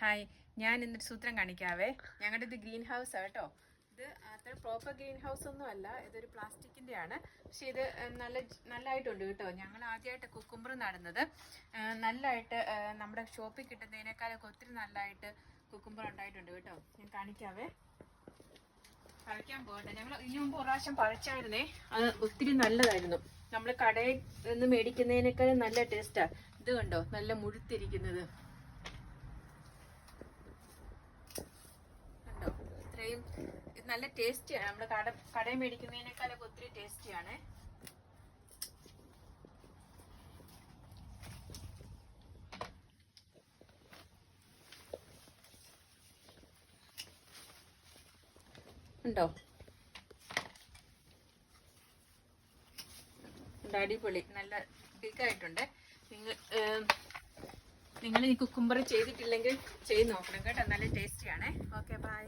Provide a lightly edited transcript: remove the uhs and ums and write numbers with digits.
Hi, ഞാൻ ഇന്നൊരു സൂത്രം കാണിക്കാവേ. ഞങ്ങളുടെ ഇത് ഗ്രീൻ ഹൗസ് കേട്ടോ. ഇത് അത്ര പ്രോപ്പർ ഗ്രീൻ ഹൗസ് ഒന്നും അല്ല, ഇതൊരു പ്ലാസ്റ്റിക്കിൻ്റെ ആണ്. പക്ഷെ ഇത് നല്ലതായിട്ടുണ്ട് കേട്ടോ. ഞങ്ങൾ ആദ്യമായിട്ട് കുക്കുംബർ നടുന്നത്. നല്ലതായിട്ട് നമ്മുടെ ഷോപ്പിൽ കിട്ടുന്നതിനേക്കാളൊക്കെ ഒത്തിരി നല്ലതായിട്ട് കുക്കുംബർ ഉണ്ടായിട്ടുണ്ട് കേട്ടോ. ഞാൻ കാണിക്കാവേ. പറിക്കാൻ പോകട്ടെ. ഞങ്ങൾ ഇതിനു മുമ്പ് ഒരു പ്രാവശ്യം പറിച്ചായിരുന്നേ. അത് ഒത്തിരി നല്ലതായിരുന്നു. നമ്മൾ കടയിൽ നിന്ന് മേടിക്കുന്നതിനേക്കാളും നല്ല ടേസ്റ്റാണ്. ഇത് കണ്ടോ, നല്ല മുഴുത്തിരിക്കുന്നത് കണ്ടോ. ഇത്രയും ഇത് നല്ല ടേസ്റ്റിയാണ്. നമ്മൾ കടയിൽ മേടിക്കുന്നതിനേക്കാളൊക്കെ ഒത്തിരി ടേസ്റ്റിയാണ്. ഉണ്ടോ, അടിപൊളി, നല്ല ബിഗായിട്ടുണ്ട്. നിങ്ങൾ ഈ കുക്കുംബർ ചെയ്തിട്ടില്ലെങ്കിൽ ചെയ്ത് നോക്കണം കേട്ടോ. നല്ല ടേസ്റ്റിയാണ്. Okay, by.